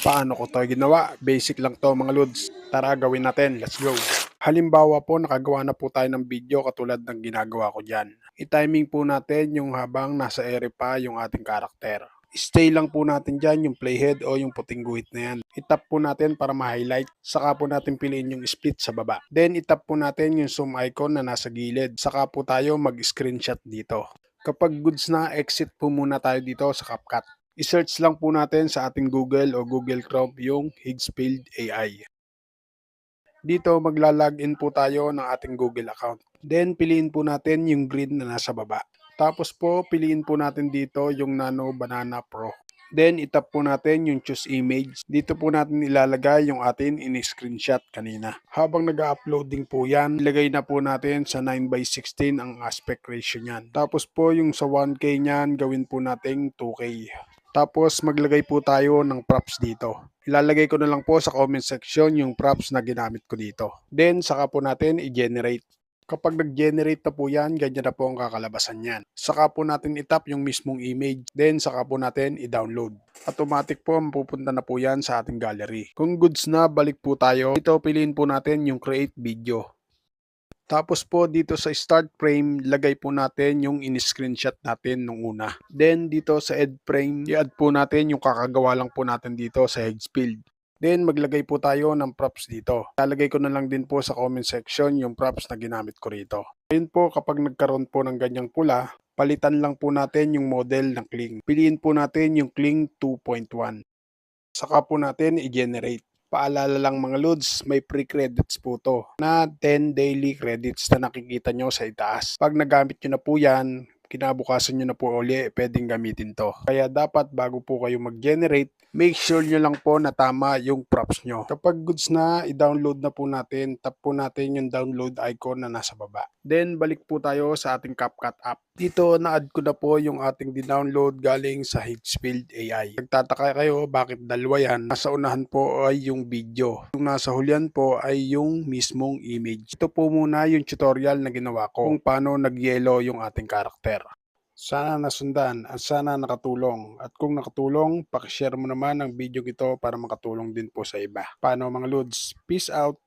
Paano ko to ginawa? Basic lang to mga lods. Tara gawin natin, let's go. Halimbawa po nakagawa na po tayo ng video katulad ng ginagawa ko dyan. I-timing po natin yung habang nasa ere pa yung ating karakter. Stay lang po natin dyan yung playhead o yung puting guhit na yan. I-tap po natin para ma-highlight. Saka po natin piliin yung split sa baba. Then i-tap po natin yung zoom icon na nasa gilid. Saka po tayo mag-screenshot dito. Kapag goods na, exit po muna tayo dito sa CapCut. I-search lang po natin sa ating Google o Google Chrome yung Higgsfield AI. Dito magla-login po tayo ng ating Google account. Then piliin po natin yung green na nasa baba. Tapos po piliin po natin dito yung Nano Banana Pro. Then itap po natin yung choose image. Dito po natin ilalagay yung atin in-screenshot kanina. Habang nag-uploading po yan, ilagay na po natin sa 9:16 ang aspect ratio niyan. Tapos po yung sa 1K niyan, gawin po nating 2K. Tapos maglagay po tayo ng props dito. Ilalagay ko na lang po sa comment section yung props na ginamit ko dito. Then saka po natin i-generate. Kapag nag-generate na po yan, ganyan na po ang kakalabasan yan. Saka po natin itap yung mismong image. Then saka po natin i-download. Automatic po mapupunta na po yan sa ating gallery. Kung goods na, balik po tayo. Dito piliin po natin yung create video. Tapos po dito sa start frame, lagay po natin yung in-screenshot natin nung una. Then dito sa add frame, i-add po natin yung kakagawa lang po natin dito sa Higgsfield. Then maglagay po tayo ng props dito. Lalagay ko na lang din po sa comment section yung props na ginamit ko rito. Ayun po, kapag nagkaroon po ng ganyang pula, palitan lang po natin yung model ng Kling. Piliin po natin yung Kling 2.1. Saka po natin i-generate. Paalala lang mga lods, may pre-credits po to na 10 daily credits na nakikita nyo sa itaas. Pag nagamit nyo na po yan, kinabukasan nyo na po uli, pwedeng gamitin to. Kaya dapat bago po kayo mag-generate, make sure nyo lang po na tama yung props nyo. Kapag goods na, i-download na po natin, tap po natin yung download icon na nasa baba. Then balik po tayo sa ating CapCut app. Dito na-add ko na po yung ating di-download galing sa Higgsfield AI. Nagtataka kayo bakit dalawa yan. Nasa unahan po ay yung video. Yung nasa hulihan po ay yung mismong image. Ito po muna yung tutorial na ginawa ko kung paano nag-yellow yung ating karakter. Sana nasundan at sana nakatulong. At kung nakatulong, pakishare mo naman ang video ito para makatulong din po sa iba. Paano mga lods? Peace out!